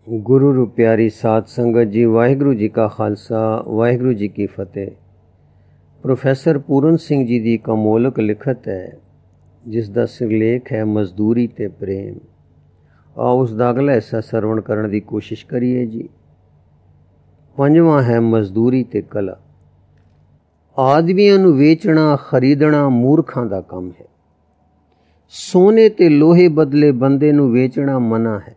गुरु रू प्यारी साध संगत जी, वाहिगुरु जी का खालसा वाहिगुरु जी की फतेह। प्रोफैसर पूरन सिंह जी की एक अमोलक लिखत है जिसका सिरलेख है मजदूरी ते प्रेम। आओ उसका अगला हिस्सा सरवण करने की कोशिश करिए जी। पंजवां है मजदूरी ते कला। आदमियां नू वेचना खरीदना मूर्खां दा काम है। सोने ते लोहे बदले बंदे नू वेचना मना है।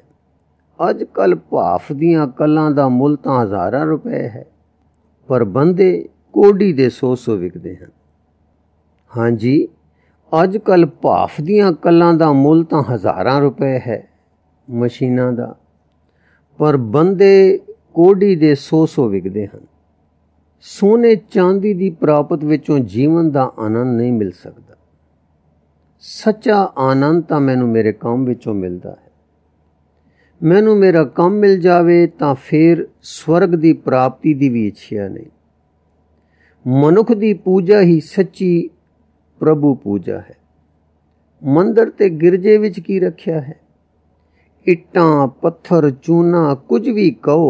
अज कल भाफ दियां कलां दा मुल तां हज़ारां रुपए है, पर बंदे कोडी दे 100 विकदे हैं। हाँ जी, अज कल भाफ दियां कलां दा मुल तां हज़ारां रुपए है मशीनां दा, पर बंदे कोडी दे 100 विकदे हैं। सोने चांदी दी प्राप्त विचों जीवन दा आनंद नहीं मिल सकता। सच्चा आनंद तां मैनू मेरे काम विचों मिलदा है। मैनू मेरा काम मिल जावे तां फिर स्वर्ग दी प्राप्ति दी भी इच्छा नहीं। मनुख दी पूजा ही सच्ची प्रभु पूजा है। मंदिर ते गिरजे विच की रखिया है? इट्टां पत्थर चूना कुछ भी कहो,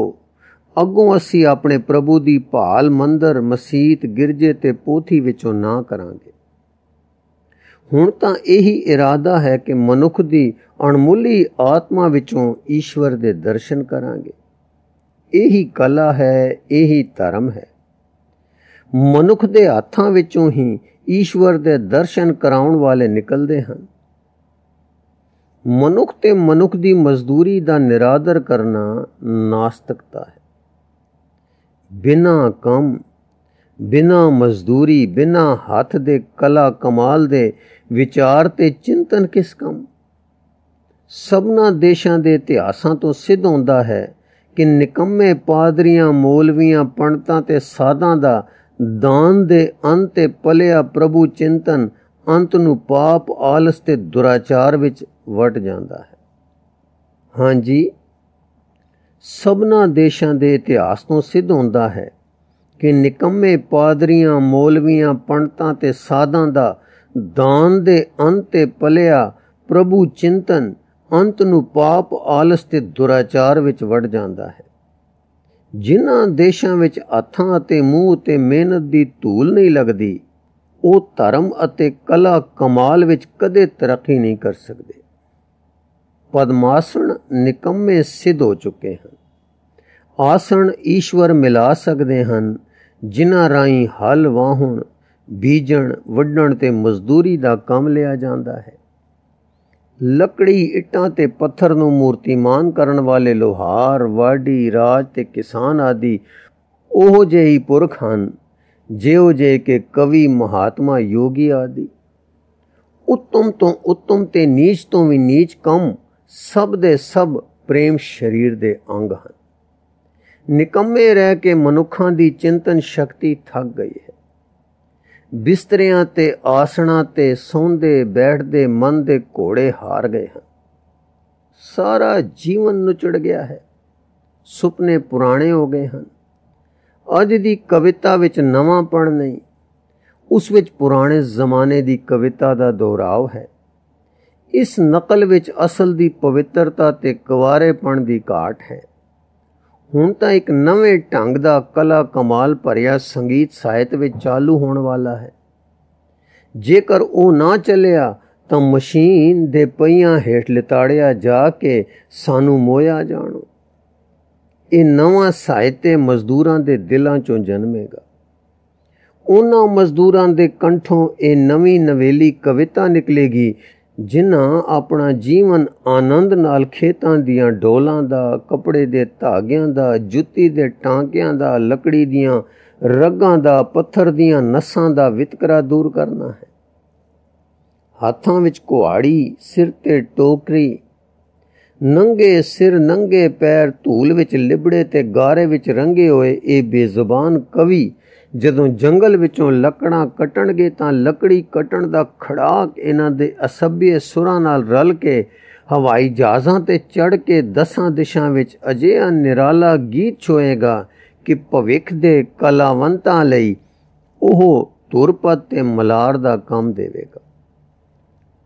अगों असी अपने प्रभु दी भाल मंदिर मसीत गिरजे ते पोथी विचों ना करांगे। हुण तां यही इरादा है कि मनुख दी अणमुली आत्मा विचों ईश्वर दे दर्शन करांगे। यही कला है, यही धर्म है। मनुख दे हाथां विचों ही ईश्वर दे दर्शन कराउण वाले निकलदे हन। मनुख ते मनुख दी मजदूरी दा निरादर करना नास्तिकता है। बिना काम, बिना मजदूरी, बिना हथ दे कला कमाल दे विचार ते चिंतन किस काम? सबना देशां दे इतिहासां तो सिद्ध होंदा है कि निकम्मे पादरियां मौलवियां पंडितां ते साधां दा दान दे अंत ते पलिया प्रभु चिंतन अंत नू पाप आलस ते दुराचार विच वट जांदा है। हाँ जी, सबना देशां दे इतिहास तो सिद्ध होंदा है कि निकम्मे पादरियां मौलवियां पंडितां ते साधां दा दान दे अंत ते पलिया प्रभु चिंतन अंत नू पाप आलस ते दुराचार विच वड़ जांदा है। जिन्हां देशां विच हत्थां अते मूंह ते मेहनत दी धूल नहीं लगदी, ਉਹ ਧਰਮ ਅਤੇ ਕਲਾ ਕਮਾਲ ਵਿੱਚ ਕਦੇ ਤਰੱਕੀ ਨਹੀਂ ਕਰ ਸਕਦੇ। ਪਦਮਾਸਣ ਨਿਕੰਮੇ ਸਿੱਧ ਹੋ ਚੁੱਕੇ ਹਨ। ਆਸਣ ਈਸ਼ਵਰ ਮਿਲਾ ਸਕਦੇ ਹਨ, ਜਿਨ੍ਹਾਂ ਰਾਹੀਂ ਹਲ ਵਾਹੁਣ, ਬੀਜਣ, ਵੱਢਣ ਤੇ ਮਜ਼ਦੂਰੀ ਦਾ ਕੰਮ ਲਿਆ ਜਾਂਦਾ ਹੈ। ਲੱਕੜੀ, ਇੱਟਾਂ ਤੇ ਪੱਥਰ ਨੂੰ ਮੂਰਤੀਮਾਨ ਕਰਨ ਵਾਲੇ ਲੋਹਾਰ, ਵਾਢੀ, ਰਾਜ ਤੇ ਕਿਸਾਨ ਆਦਿ ਉਹੋ ਜਿਹੇ ਹੀ ਪੁਰਖ ਹਨ ਜਿਹੋ ਜਿਹੇ ਕਿ ਕਵੀ, ਮਹਾਤਮਾ, ਯੋਗੀ ਆਦਿ। ਉੱਤਮ ਤੋਂ ਉੱਤਮ ਤੇ ਨੀਚ ਤੋਂ ਵੀ ਨੀਚ ਕੰਮ ਸਭ ਦੇ ਸਭ ਪ੍ਰੇਮ ਸਰੀਰ ਦੇ ਅੰਗ ਹਨ। ਨਿਕੰਮੇ ਰਹਿ ਕੇ ਮਨੁੱਖਾਂ ਦੀ ਚਿੰਤਨ ਸ਼ਕਤੀ ਥੱਕ ਗਈ ਹੈ। ਬਿਸਤਰਿਆਂ ਤੇ ਆਸਣਾਂ ਤੇ ਸੌਂਦੇ ਬੈਠਦੇ ਮਨ ਦੇ ਘੋੜੇ ਹਾਰ ਗਏ ਹਨ। ਸਾਰਾ ਜੀਵਨ ਨੁਚੜ ਗਿਆ ਹੈ। ਸੁਪਨੇ ਪੁਰਾਣੇ ਹੋ ਗਏ ਹਨ। ਅੱਜ ਦੀ ਕਵਿਤਾ ਵਿੱਚ ਨਵਾਂਪਣ ਨਹੀਂ, ਉਸ ਵਿੱਚ ਪੁਰਾਣੇ ਜ਼ਮਾਨੇ ਦੀ ਕਵਿਤਾ ਦਾ ਦੁਹਰਾਵ ਹੈ। ਇਸ ਨਕਲ ਵਿੱਚ ਅਸਲ ਦੀ ਪਵਿੱਤਰਤਾ ਤੇ ਕੁਆਰੇਪਣ ਦੀ ਘਾਟ ਹੈ। ਹੁਣ ਤਾਂ ਇੱਕ ਨਵੇਂ ਢੰਗ ਦਾ ਕਲਾ ਕਮਾਲ ਭਰਿਆ ਸੰਗੀਤ ਸਾਹਿਤ ਵਿੱਚ ਚਾਲੂ ਹੋਣ ਵਾਲਾ ਹੈ। ਜੇਕਰ ਉਹ ਨਾ ਚੱਲਿਆ ਤਾਂ ਮਸ਼ੀਨ ਦੇ ਪਹੀਆਂ ਹੇਠ ਲਿਤਾੜਿਆ ਜਾ ਕੇ ਸਾਨੂੰ ਮੋਇਆ ਜਾਣੋ। ਇਹ ਨਵਾਂ ਸਾਹਿਤ ਮਜ਼ਦੂਰਾਂ ਦੇ ਦਿਲਾਂ 'ਚੋਂ ਜਨਮੇਗਾ। ਉਹਨਾਂ ਮਜ਼ਦੂਰਾਂ ਦੇ ਕੰਠੋਂ ਇਹ ਨਵੀਂ ਨਵੇਲੀ ਕਵਿਤਾ ਨਿਕਲੇਗੀ ਜਿਨ੍ਹਾਂ ਆਪਣਾ ਜੀਵਨ ਆਨੰਦ ਨਾਲ ਖੇਤਾਂ ਦੀਆਂ ਡੋਲਾਂ ਦਾ, ਕੱਪੜੇ ਦੇ ਧਾਗਿਆਂ ਦਾ, ਜੁੱਤੀ ਦੇ ਟਾਂਕਿਆਂ ਦਾ, ਲੱਕੜੀ ਦੀਆਂ ਰੱਗਾਂ ਦਾ, ਪੱਥਰ ਦੀਆਂ ਨਸਾਂ ਦਾ ਵਿਤਕਰਾ ਦੂਰ ਕਰਨਾ ਹੈ। ਹੱਥਾਂ ਵਿੱਚ ਕੁਹਾੜੀ, ਸਿਰ ਤੇ ਟੋਕਰੀ, ਨੰਗੇ ਸਿਰ ਨੰਗੇ ਪੈਰ ਧੂਲ ਵਿੱਚ ਲਿਬੜੇ ਤੇ ਗਾਰੇ ਵਿੱਚ ਰੰਗੇ ਹੋਏ ਇਹ ਬੇਜ਼ੁਬਾਨ ਕਵੀ ਜਦੋਂ ਜੰਗਲ ਵਿੱਚੋਂ ਲੱਕੜਾਂ ਕੱਟਣਗੇ ਤਾਂ ਲੱਕੜੀ ਕੱਟਣ ਦਾ ਖੜਾਕ ਇਹਨਾਂ ਦੇ ਅਸੱਭਿਅ ਸੁਰਾਂ ਨਾਲ ਰਲ ਕੇ ਹਵਾਈ ਜਹਾਜ਼ਾਂ ਤੇ ਚੜ੍ਹ ਕੇ 10 ਦਿਸ਼ਾਂ ਵਿੱਚ ਅਜਿਹਾ ਨਿਰਾਲਾ ਗੀਤ ਛੋਏਗਾ ਕਿ ਭਵਿੱਖ ਦੇ ਕਲਾਵੰਤਾਂ ਲਈ ਉਹ ਧੁਰਪਦ ਤੇ ਮਲਾਰ ਦਾ ਕੰਮ ਦੇਵੇਗਾ।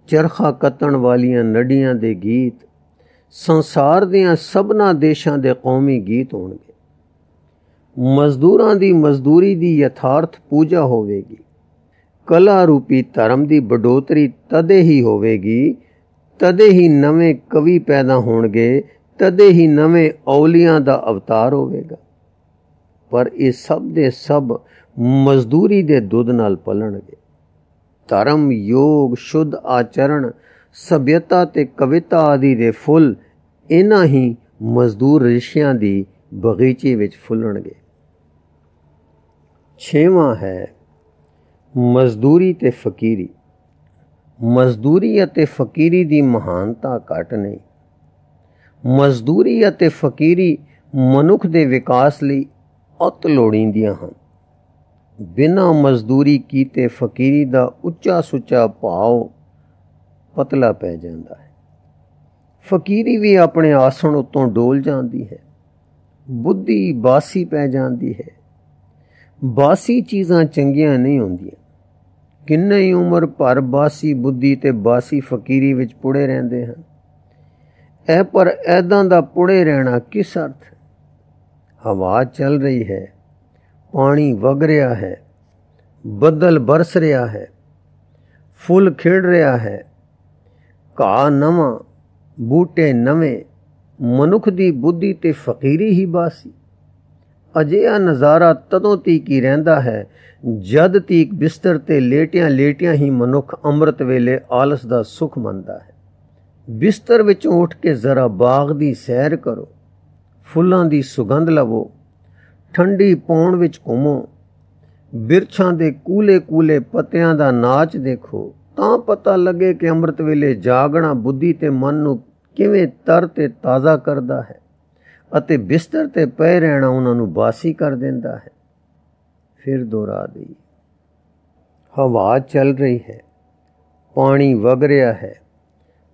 ਚਰਖਾ ਕੱਤਣ ਵਾਲੀਆਂ ਨਡੀਆਂ ਦੇ ਗੀਤ, ਸੰਸਾਰ ਦੀਆਂ ਸਭਨਾ ਦੇਸ਼ਾਂ ਦੇ ਕੌਮੀ ਗੀਤ ਹੋਣਗੇ। ਮਜ਼ਦੂਰਾਂ ਦੀ ਮਜ਼ਦੂਰੀ ਦੀ ਯਥਾਰਥ ਪੂਜਾ ਹੋਵੇਗੀ। ਕਲਾ ਰੂਪੀ ਧਰਮ ਦੀ ਬਡੋਤਰੀ ਤਦੇ ਹੀ ਹੋਵੇਗੀ, ਤਦੇ ਹੀ ਨਵੇਂ ਕਵੀ ਪੈਦਾ ਹੋਣਗੇ, ਤਦੇ ਹੀ ਨਵੇਂ ਔਲੀਆਂ ਦਾ ਅਵਤਾਰ ਹੋਵੇਗਾ। ਪਰ ਇਹ ਸਭ ਦੇ ਸਭ ਮਜ਼ਦੂਰੀ ਦੇ ਦੁੱਧ ਨਾਲ ਪਲਣਗੇ। ਧਰਮ, ਯੋਗ, ਸ਼ੁੱਧ ਆਚਰਣ, ਸਭਿਅਤਾ ਤੇ ਕਵਿਤਾ ਆਦਿ ਦੇ ਫੁੱਲ ਇਹਨਾਂ ਹੀ ਮਜ਼ਦੂਰ ਰਿਸ਼ਿਆਂ ਦੀ ਬਗੀਚੇ ਵਿੱਚ ਫੁੱਲਣਗੇ। 6ਵਾਂ ਹੈ ਮਜ਼ਦੂਰੀ ਤੇ ਫਕੀਰੀ। ਮਜ਼ਦੂਰੀ ਅਤੇ ਫਕੀਰੀ ਦੀ ਮਹਾਨਤਾ ਘੱਟ ਨਹੀਂ। ਮਜ਼ਦੂਰੀ ਅਤੇ ਫਕੀਰੀ ਮਨੁੱਖ ਦੇ ਵਿਕਾਸ ਲਈ ਅਤ ਲੋੜੀਂਦੀਆਂ ਹਨ। ਬਿਨਾਂ ਮਜ਼ਦੂਰੀ ਕੀਤੇ ਫਕੀਰੀ ਦਾ ਉੱਚਾ ਸੁੱਚਾ ਭਾਵ ਪਤਲਾ ਪੈ ਜਾਂਦਾ ਹੈ। ਫਕੀਰੀ ਵੀ ਆਪਣੇ ਆਸਣ ਉੱਤੋਂ ਡੋਲ ਜਾਂਦੀ ਹੈ। ਬੁੱਧੀ ਬਾਸੀ ਪੈ ਜਾਂਦੀ ਹੈ। ਬਾਸੀ ਚੀਜ਼ਾਂ ਚੰਗੀਆਂ ਨਹੀਂ ਹੁੰਦੀਆਂ। ਕਿੰਨੇ ਹੀ ਉਮਰ ਭਰ ਬਾਸੀ ਬੁੱਧੀ ਤੇ ਬਾਸੀ ਫਕੀਰੀ ਵਿੱਚ ਪੁੜੇ ਰਹਿੰਦੇ ਹਨ। ਇਹ ਪਰ ਐਦਾਂ ਦਾ ਪੁੜੇ ਰਹਿਣਾ ਕਿਸ ਅਰਥ? ਹਵਾ ਚੱਲ ਰਹੀ ਹੈ, ਪਾਣੀ ਵਗ ਰਿਹਾ ਹੈ, ਬੱਦਲ ਬਰਸ ਰਿਹਾ ਹੈ, ਫੁੱਲ ਖਿੜ ਰਿਹਾ ਹੈ, ਘਾਹ ਨਵਾਂ, ਬੂਟੇ ਨਵੇਂ, ਮਨੁੱਖ ਦੀ ਬੁੱਧੀ ਤੇ ਫਕੀਰੀ ਹੀ ਬਾਸੀ। ਅਜਿਹਾ ਨਜ਼ਾਰਾ ਤਦੋਂ ਤੀਕ ਹੀ ਰਹਿੰਦਾ ਹੈ ਜਦ ਤੀਕ ਬਿਸਤਰ ਤੇ ਲੇਟਿਆਂ ਲੇਟਿਆਂ ਹੀ ਮਨੁੱਖ ਅੰਮ੍ਰਿਤ ਵੇਲੇ ਆਲਸ ਦਾ ਸੁੱਖ ਮੰਨਦਾ ਹੈ। ਬਿਸਤਰ ਵਿੱਚੋਂ ਉੱਠ ਕੇ ਜ਼ਰਾ ਬਾਗ ਦੀ ਸੈਰ ਕਰੋ, ਫੁੱਲਾਂ ਦੀ ਸੁਗੰਧ ਲਵੋ, ਠੰਡੀ ਪੌਣ ਵਿੱਚ ਘੁੰਮੋ, ਬਿਰਛਾਂ ਦੇ ਕੂਲੇ ਕੂਲੇ ਪੱਤਿਆਂ ਦਾ ਨਾਚ ਦੇਖੋ, ਤਾਂ ਪਤਾ ਲੱਗੇ ਕਿ ਅੰਮ੍ਰਿਤ ਵੇਲੇ ਜਾਗਣਾ ਬੁੱਧੀ ਤੇ ਮਨ ਨੂੰ ਕਿਵੇਂ ਤਰ ਤੇ ਤਾਜ਼ਾ ਕਰਦਾ ਹੈ ਅਤੇ ਬਿਸਤਰ ਤੇ ਪਏ ਰਹਿਣਾ ਉਹਨਾਂ ਨੂੰ ਬਾਸੀ ਕਰ ਦਿੰਦਾ ਹੈ। ਫਿਰ ਦੁਹਰਾ ਦੇਈਏ। ਹਵਾ ਚੱਲ ਰਹੀ ਹੈ, ਪਾਣੀ ਵਗ ਰਿਹਾ ਹੈ,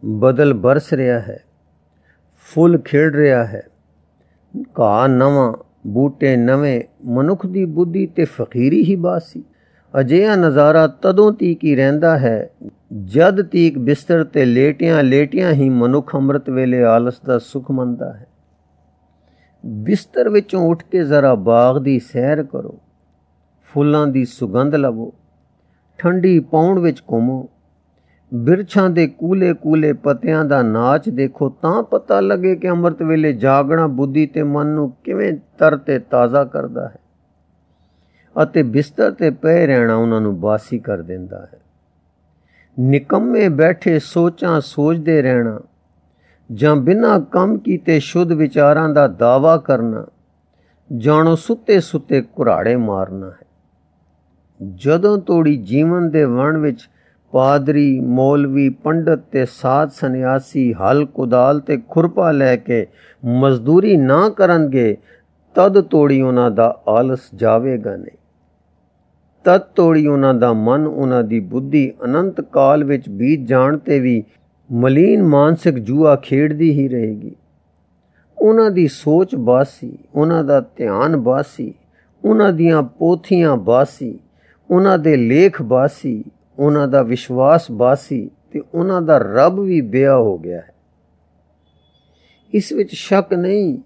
ਬੱਦਲ ਬਰਸ ਰਿਹਾ ਹੈ, ਫੁੱਲ ਖਿੜ ਰਿਹਾ ਹੈ, ਘਾਹ ਨਵਾਂ, ਬੂਟੇ ਨਵੇਂ, ਮਨੁੱਖ ਦੀ ਬੁੱਧੀ ਤੇ ਫਕੀਰੀ ਹੀ ਬਾਸੀ। ਅਜਿਹਾ ਨਜ਼ਾਰਾ ਤਦੋਂ ਤੀਕ ਹੀ ਰਹਿੰਦਾ ਹੈ ਜਦ ਤੀਕ ਬਿਸਤਰ ਤੇ ਲੇਟਿਆਂ ਲੇਟਿਆਂ ਹੀ ਮਨੁੱਖ ਅੰਮ੍ਰਿਤ ਵੇਲੇ ਆਲਸ ਦਾ ਸੁੱਖ ਮੰਨਦਾ ਹੈ। ਬਿਸਤਰ ਵਿੱਚੋਂ ਉੱਠ ਕੇ ਜ਼ਰਾ ਬਾਗ ਦੀ ਸੈਰ ਕਰੋ, ਫੁੱਲਾਂ ਦੀ ਸੁਗੰਧ ਲਵੋ, ਠੰਡੀ ਪੌਣ ਵਿੱਚ ਘੁੰਮੋ, ਬਿਰਛਾਂ ਦੇ ਕੂਲੇ ਕੂਲੇ ਪੱਤਿਆਂ ਦਾ ਨਾਚ ਦੇਖੋ, ਤਾਂ ਪਤਾ ਲੱਗੇ ਕਿ ਅੰਮ੍ਰਿਤ ਵੇਲੇ ਜਾਗਣਾ ਬੁੱਧੀ ਤੇ ਮਨ ਨੂੰ ਕਿਵੇਂ ਤਰ ਤੇ ਤਾਜ਼ਾ ਕਰਦਾ ਹੈ ਅਤੇ ਬਿਸਤਰ ਤੇ ਪਏ ਰਹਿਣਾ ਉਹਨਾਂ ਨੂੰ ਬਾਸੀ ਕਰ ਦਿੰਦਾ ਹੈ। ਨਿਕੰਮੇ ਬੈਠੇ ਸੋਚਾਂ ਸੋਚਦੇ ਰਹਿਣਾ ਜਾਂ ਬਿਨਾਂ ਕੰਮ ਕੀਤੇ ਸ਼ੁੱਧ ਵਿਚਾਰਾਂ ਦਾ ਦਾਵਾ ਕਰਨਾ ਜਾਣੋ ਸੁੱਤੇ ਸੁੱਤੇ ਕੁਰਾੜੇ ਮਾਰਨਾ ਹੈ। ਜਦੋਂ ਤੋੜੀ ਜੀਵਨ ਦੇ ਵਣ ਵਿੱਚ ਪਾਦਰੀ, ਮੌਲਵੀ, ਪੰਡਤ ਤੇ ਸਾਧ ਸੰਨਿਆਸੀ ਹਲ ਕੁਦਾਲ ਤੇ ਖੁਰਪਾ ਲੈ ਕੇ ਮਜ਼ਦੂਰੀ ਨਾ ਕਰਨਗੇ, ਤਦ ਤੋੜੀ ਉਹਨਾਂ ਦਾ ਆਲਸ ਜਾਵੇਗਾ ਨਹੀਂ। ਤਦ ਤੋੜੀ ਉਹਨਾਂ ਦਾ ਮਨ, ਉਹਨਾਂ ਦੀ ਬੁੱਧੀ ਅਨੰਤ ਕਾਲ ਵਿੱਚ ਬੀਤ ਜਾਣ ਤੇ ਵੀ ਮਲੀਨ ਮਾਨਸਿਕ ਜੂਆ ਖੇਡਦੀ ਹੀ ਰਹੇਗੀ। ਉਹਨਾਂ ਦੀ ਸੋਚ ਬਾਸੀ, ਉਹਨਾਂ ਦਾ ਧਿਆਨ ਬਾਸੀ, ਉਹਨਾਂ ਦੀਆਂ ਪੋਥੀਆਂ ਬਾਸੀ, ਉਹਨਾਂ ਦੇ ਲੇਖ ਬਾਸੀ, ਉਹਨਾਂ ਦਾ ਵਿਸ਼ਵਾਸ ਬਾਸੀ ਤੇ ਉਹਨਾਂ ਦਾ ਰੱਬ ਵੀ ਬਿਆ ਹੋ ਗਿਆ ਹੈ। ਇਸ ਵਿੱਚ ਸ਼ੱਕ ਨਹੀਂ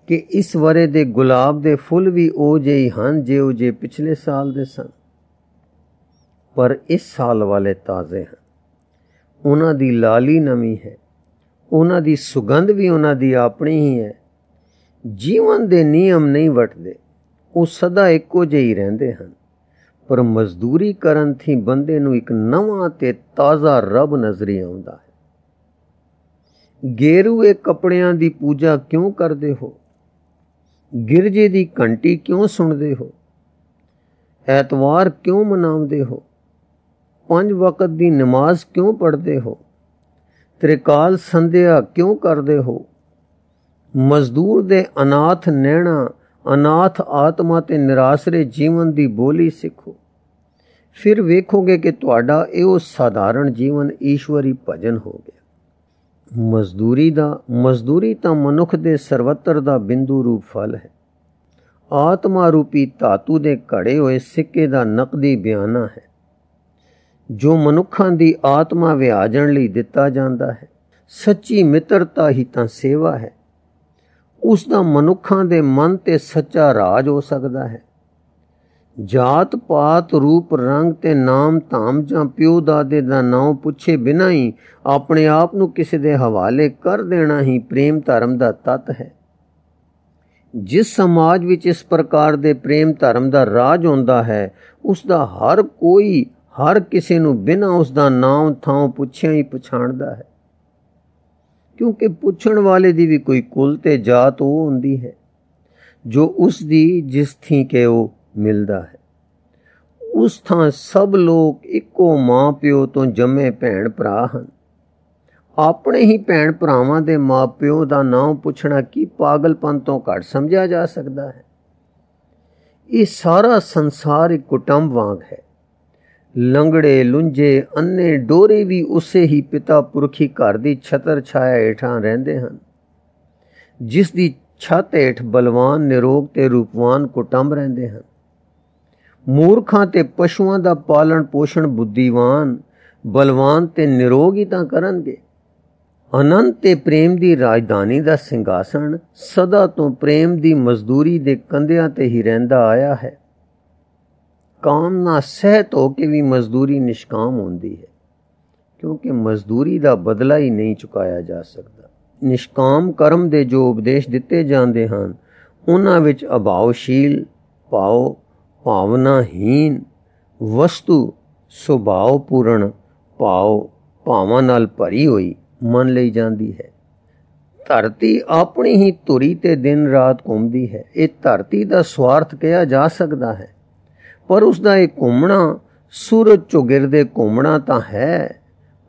ਕਿ ਇਸ ਵਰੇ ਦੇ ਗੁਲਾਬ ਦੇ ਫੁੱਲ ਵੀ ਉਹ ਜਿਹੇ ਹਨ ਜਿਹੋ ਜਿਹੇ ਪਿਛਲੇ ਸਾਲ ਦੇ ਸਨ, ਪਰ ਇਸ ਸਾਲ ਵਾਲੇ ਤਾਜ਼ੇ ਹਨ। ਉਹਨਾਂ ਦੀ ਲਾਲੀ ਨਵੀਂ ਹੈ, ਉਹਨਾਂ ਦੀ ਸੁਗੰਧ ਵੀ ਉਹਨਾਂ ਦੀ ਆਪਣੀ ਹੀ ਹੈ। ਜੀਵਨ ਦੇ ਨਿਯਮ ਨਹੀਂ ਵਟਦੇ, ਉਹ ਸਦਾ ਇੱਕੋ ਜਿਹੇ ਹੀ ਰਹਿੰਦੇ ਹਨ, ਪਰ ਮਜ਼ਦੂਰੀ ਕਰਨ ਥੀ ਬੰਦੇ ਨੂੰ ਇੱਕ ਨਵਾਂ ਤੇ ਤਾਜ਼ਾ ਰੱਬ ਨਜ਼ਰੀ ਆਉਂਦਾ ਹੈ। ਗੇਰੂਏ ਕੱਪੜਿਆਂ ਦੀ ਪੂਜਾ ਕਿਉਂ ਕਰਦੇ ਹੋ? ਗਿਰਜੇ ਦੀ ਘੰਟੀ ਕਿਉਂ ਸੁਣਦੇ ਹੋ? ਐਤਵਾਰ ਕਿਉਂ ਮਨਾਉਂਦੇ ਹੋ? 5 ਵਕਤ ਦੀ ਨਮਾਜ਼ ਕਿਉਂ ਪੜ੍ਹਦੇ ਹੋ? ਤ੍ਰਿਕਾਲ ਸੰਧਿਆ ਕਿਉਂ ਕਰਦੇ ਹੋ? ਮਜ਼ਦੂਰ ਦੇ ਅਨਾਥ ਨੈਣਾ, ਅਨਾਥ ਆਤਮਾ ਤੇ ਨਿਰਾਸਰੇ ਜੀਵਨ ਦੀ ਬੋਲੀ ਸਿੱਖੋ। ਫਿਰ ਵੇਖੋਗੇ ਕਿ ਤੁਹਾਡਾ ਇਹੋ ਸਾਧਾਰਨ ਜੀਵਨ ਈਸ਼ਵਰੀ ਭਜਨ ਹੋ ਗਿਆ। ਮਜ਼ਦੂਰੀ ਤਾਂ ਮਨੁੱਖ ਦੇ ਸਰਵੱਤਰ ਦਾ ਬਿੰਦੂ ਰੂਪ ਫਲ ਹੈ। ਆਤਮਾ ਰੂਪੀ ਧਾਤੂ ਦੇ ਘੜੇ ਹੋਏ ਸਿੱਕੇ ਦਾ ਨਕਦੀ ਬਿਆਨਾ ਹੈ, ਜੋ ਮਨੁੱਖਾਂ ਦੀ ਆਤਮਾ ਵਿਆਜਣ ਲਈ ਦਿੱਤਾ ਜਾਂਦਾ ਹੈ। ਸੱਚੀ ਮਿੱਤਰਤਾ ਹੀ ਤਾਂ ਸੇਵਾ ਹੈ। ਉਸ ਦਾ ਮਨੁੱਖਾਂ ਦੇ ਮਨ ਤੇ ਸੱਚਾ ਰਾਜ ਹੋ ਸਕਦਾ ਹੈ। ਜਾਤ ਪਾਤ ਰੂਪ ਰੰਗ ਤੇ ਨਾਮ ਧਾਮ ਜਾਂ ਪਿਓ ਦਾਦੇ ਦਾ ਨਾਮ ਪੁੱਛੇ ਬਿਨਾਂ ਹੀ ਆਪਣੇ ਆਪ ਨੂੰ ਕਿਸੇ ਦੇ ਹਵਾਲੇ ਕਰ ਦੇਣਾ ਹੀ ਪ੍ਰੇਮ ਧਰਮ ਦਾ ਤੱਤ ਹੈ। ਜਿਸ ਸਮਾਜ ਵਿੱਚ ਇਸ ਪ੍ਰਕਾਰ ਦੇ ਪ੍ਰੇਮ ਧਰਮ ਦਾ ਰਾਜ ਹੁੰਦਾ ਹੈ, ਉਸ ਦਾ ਹਰ ਕੋਈ ਹਰ ਕਿਸੇ ਨੂੰ ਬਿਨਾਂ ਉਸ ਦਾ ਨਾਮ ਥਾਂ ਪੁੱਛਿਆ ਹੀ ਪਛਾਣਦਾ ਹੈ, ਕਿਉਂਕਿ ਪੁੱਛਣ ਵਾਲੇ ਦੀ ਵੀ ਕੋਈ ਕੁਲ ਤੇ ਜਾਤ ਉਹ ਹੁੰਦੀ ਹੈ ਜੋ ਉਸ ਦੀ ਜਿਸ ਥੀਂ ਕਿ ਉਹ ਮਿਲਦਾ ਹੈ। ਉਸ ਥਾਂ ਸਭ ਲੋਕ ਇੱਕੋ ਮਾਂ ਪਿਓ ਤੋਂ ਜੰਮੇ ਭੈਣ ਭਰਾ ਹਨ। ਆਪਣੇ ਹੀ ਭੈਣ ਭਰਾਵਾਂ ਦੇ ਮਾਂ ਪਿਓ ਦਾ ਨਾਮ ਪੁੱਛਣਾ ਕੀ ਪਾਗਲਪਨ ਤੋਂ ਘੱਟ ਸਮਝਿਆ ਜਾ ਸਕਦਾ ਹੈ। ਇਹ ਸਾਰਾ ਸੰਸਾਰ ਇੱਕ ਕੁਟੁੰਬ ਵਾਂਗ ਹੈ। ਲੰਗੜੇ ਲੁੰਝੇ ਅੰਨੇ ਡੋਰੇ ਵੀ ਉਸੇ ਹੀ ਪਿਤਾ ਪੁਰਖੀ ਘਰ ਦੀ ਛਤਰ ਛਾਇਆ ਹੇਠਾਂ ਰਹਿੰਦੇ ਹਨ, ਜਿਸ ਦੀ ਛੱਤ ਹੇਠ ਬਲਵਾਨ ਨਿਰੋਗ ਤੇ ਰੂਪਵਾਨ ਕੁਟੁੰਬ ਰਹਿੰਦੇ ਹਨ। ਮੂਰਖਾਂ ਤੇ ਪਸ਼ੂਆਂ ਦਾ ਪਾਲਣ ਪੋਸ਼ਣ ਬੁੱਧੀਵਾਨ ਬਲਵਾਨ ਤੇ ਨਿਰੋਗ ਹੀ ਤਾਂ ਕਰਨਗੇ। ਅਨੰਤ ਤੇ ਪ੍ਰੇਮ ਦੀ ਰਾਜਧਾਨੀ ਦਾ ਸਿੰਘਾਸਣ ਸਦਾ ਤੋਂ ਪ੍ਰੇਮ ਦੀ ਮਜ਼ਦੂਰੀ ਦੇ ਕੰਧਿਆਂ ਤੇ ਹੀ ਰਹਿੰਦਾ ਆਇਆ ਹੈ। ਕਾਮਨਾ ਸਹਿਤ ਹੋ ਕੇ ਵੀ ਮਜ਼ਦੂਰੀ ਨਿਸ਼ਕਾਮ ਹੁੰਦੀ ਹੈ, ਕਿਉਂਕਿ ਮਜ਼ਦੂਰੀ ਦਾ ਬਦਲਾ ਹੀ ਨਹੀਂ ਚੁਕਾਇਆ ਜਾ ਸਕਦਾ। ਨਿਸ਼ਕਾਮ ਕਰਮ ਦੇ ਜੋ ਉਪਦੇਸ਼ ਦਿੱਤੇ ਜਾਂਦੇ ਹਨ, ਉਹਨਾਂ ਵਿੱਚ ਅਭਾਵਸ਼ੀਲ ਭਾਵ ਭਾਵਨਾਹੀਨ ਵਸਤੂ ਸੁਭਾਵ ਪੂਰਨ ਭਾਵਾਂ ਨਾਲ ਭਰੀ ਹੋਈ ਮੰਨ ਲਈ ਜਾਂਦੀ ਹੈ। ਧਰਤੀ ਆਪਣੀ ਹੀ ਧੁਰੀ ਤੇ ਦਿਨ ਰਾਤ ਘੁੰਮਦੀ ਹੈ। ਇਹ ਧਰਤੀ ਦਾ ਸਵਾਰਥ ਕਿਹਾ ਜਾ ਸਕਦਾ ਹੈ, ਪਰ ਉਸ ਦਾ ਇਹ ਘੁੰਮਣਾ ਸੂਰਜ ਚੌਗਿਰਦੇ ਘੁੰਮਣਾ ਤਾਂ ਹੈ,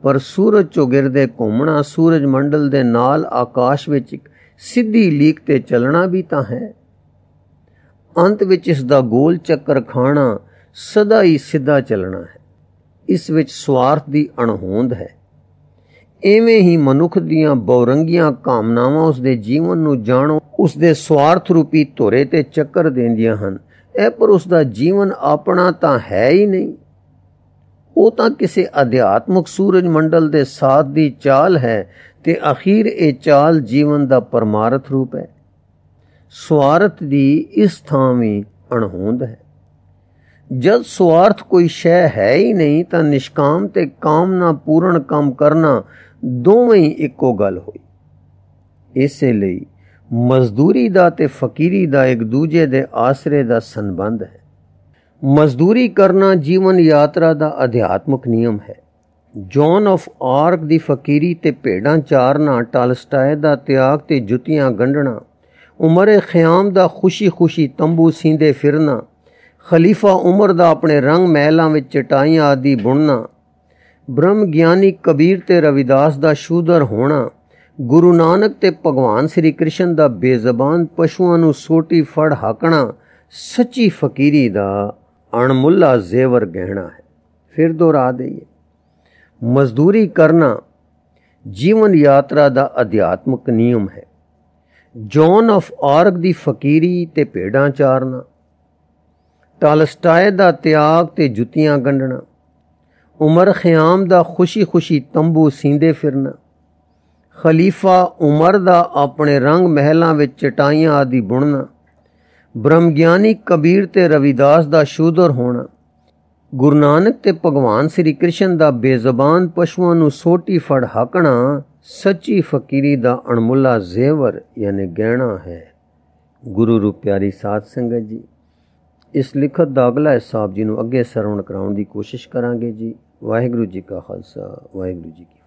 ਪਰ ਸੂਰਜ ਚੌਗਿਰਦੇ ਘੁੰਮਣਾ ਸੂਰਜ ਮੰਡਲ ਦੇ ਨਾਲ ਆਕਾਸ਼ ਵਿੱਚ ਇੱਕ ਸਿੱਧੀ ਲੀਕ ਤੇ ਚੱਲਣਾ ਵੀ ਤਾਂ ਹੈ। ਅੰਤ ਵਿੱਚ ਇਸ ਦਾ ਗੋਲ ਚੱਕਰ ਖਾਣਾ ਸਦਾ ਹੀ ਸਿੱਧਾ ਚੱਲਣਾ ਹੈ। ਇਸ ਵਿੱਚ ਸਵਾਰਥ ਦੀ ਅਣਹੋਂਦ ਹੈ। ਇਵੇਂ ਹੀ ਮਨੁੱਖ ਦੀਆਂ ਬਹੁਰੰਗੀਆਂ ਕਾਮਨਾਵਾਂ ਉਸ ਦੇ ਜੀਵਨ ਨੂੰ ਜਾਣੋ ਉਸ ਦੇ ਸਵਾਰਥ ਰੂਪੀ ਧੁਰੇ ਤੇ ਚੱਕਰ ਦਿੰਦੀਆਂ ਹਨ। ਇਹ ਪਰ ਉਸ ਦਾ ਜੀਵਨ ਆਪਣਾ ਤਾਂ ਹੈ ਹੀ ਨਹੀਂ। ਉਹ ਤਾਂ ਕਿਸੇ ਅਧਿਆਤਮਕ ਸੂਰਜ ਮੰਡਲ ਦੇ ਸਾਥ ਦੀ ਚਾਲ ਹੈ ਤੇ ਅਖੀਰ ਇਹ ਚਾਲ ਜੀਵਨ ਦਾ ਪਰਮਾਰਥ ਰੂਪ ਹੈ। ਸਵਾਰਥ ਦੀ ਇਸ ਥਾਂ ਵੀ ਅਣਹੋਂਦ ਹੈ। ਜਦ ਸਵਾਰਥ ਕੋਈ ਸ਼ੈ ਹੈ ਹੀ ਨਹੀਂ ਤਾਂ ਨਿਸ਼ਕਾਮ ਤੇ ਕਾਮਨਾ ਪੂਰਨ ਕੰਮ ਕਰਨਾ ਦੋਵੇਂ ਹੀ ਇੱਕੋ ਗੱਲ ਹੋਈ। ਇਸੇ ਲਈ ਮਜ਼ਦੂਰੀ ਦਾ ਤੇ ਫਕੀਰੀ ਦਾ ਇੱਕ ਦੂਜੇ ਦੇ ਆਸਰੇ ਦਾ ਸੰਬੰਧ ਹੈ। ਮਜ਼ਦੂਰੀ ਕਰਨਾ ਜੀਵਨ ਯਾਤਰਾ ਦਾ ਅਧਿਆਤਮਕ ਨਿਯਮ ਹੈ। ਜੌਨ ਆਫ ਆਰਕ ਦੀ ਫਕੀਰੀ ਤੇ ਭੇਡਾਂ ਚਾਰਨਾ, ਟਾਲਸਟਾਏ ਦਾ ਤਿਆਗ ਤੇ ਜੁੱਤੀਆਂ ਗੰਢਣਾ, ਉਮਰੇ ਖਿਆਮ ਦਾ ਖੁਸ਼ੀ ਤੰਬੂ ਸੀਂਦੇ ਫਿਰਨਾ, ਖਲੀਫਾ ਉਮਰ ਦਾ ਆਪਣੇ ਰੰਗ ਮਹਿਲਾਂ ਵਿੱਚ ਚਟਾਈਆਂ ਆਦਿ ਬੁਣਨਾ, ਬ੍ਰਹਮ ਗਿਆਨੀ ਕਬੀਰ ਤੇ ਰਵਿਦਾਸ ਦਾ ਸ਼ੂਦਰ ਹੋਣਾ, ਗੁਰੂ ਨਾਨਕ ਤੇ ਭਗਵਾਨ ਸ੍ਰੀ ਕ੍ਰਿਸ਼ਨ ਦਾ ਬੇਜ਼ਬਾਨ ਪਸ਼ੂਆਂ ਨੂੰ ਸੋਟੀ ਫੜ ਹਾਕਣਾ ਸੱਚੀ ਫਕੀਰੀ ਦਾ ਅਣਮੁੱਲਾ ਜ਼ੇਵਰ ਗਹਿਣਾ ਹੈ। ਫਿਰ ਦੁਹਰਾ ਦਈਏ, ਮਜ਼ਦੂਰੀ ਕਰਨਾ ਜੀਵਨ ਯਾਤਰਾ ਦਾ ਅਧਿਆਤਮਕ ਨਿਯਮ ਹੈ। ਜੌਨ ਆਫ ਆਰਕ ਦੀ ਫਕੀਰੀ ਤੇ ਭੇਡਾਂ ਚਾਰਨਾ, ਟਾਲਸਟਾਏ ਦਾ ਤਿਆਗ ਤੇ ਜੁੱਤੀਆਂ ਗੰਢਣਾ, ਉਮਰ ਖਿਆਮ ਦਾ ਖੁਸ਼ੀ ਤੰਬੂ ਸੀਂਦੇ ਫਿਰਨਾ, ਖਲੀਫਾ ਉਮਰ ਦਾ ਆਪਣੇ ਰੰਗ ਮਹਿਲਾਂ ਵਿੱਚ ਚਟਾਈਆਂ ਆਦਿ ਬੁਣਨਾ, ਬ੍ਰਹਮ ਗਿਆਨੀ ਕਬੀਰ ਤੇ ਰਵਿਦਾਸ ਦਾ ਸ਼ੂਦਰ ਹੋਣਾ, ਗੁਰੂ ਨਾਨਕ ਤੇ ਭਗਵਾਨ ਸ੍ਰੀ ਕ੍ਰਿਸ਼ਨ ਦਾ ਬੇਜ਼ਬਾਨ ਪਸ਼ੂਆਂ ਨੂੰ ਸੋਟੀ ਫੜ ਹਾਕਣਾ ਸੱਚੀ ਫਕੀਰੀ ਦਾ ਅਣਮੁੱਲਾ ਜ਼ੇਵਰ ਯਾਨੀ ਗਹਿਣਾ ਹੈ। ਗੁਰੂ ਰੂਪ ਪਿਆਰੀ ਸਾਧ ਸੰਗਤ ਜੀ, ਇਸ ਲਿਖਤ ਦਾ ਅਗਲਾ ਹਿੱਸਾ ਆਪ ਜੀ ਨੂੰ ਅੱਗੇ ਸਰਵਣ ਕਰਾਉਣ ਦੀ ਕੋਸ਼ਿਸ਼ ਕਰਾਂਗੇ ਜੀ। ਵਾਹਿਗੁਰੂ ਜੀ ਕਾ ਖਾਲਸਾ, ਵਾਹਿਗੁਰੂ ਜੀ ਕੀ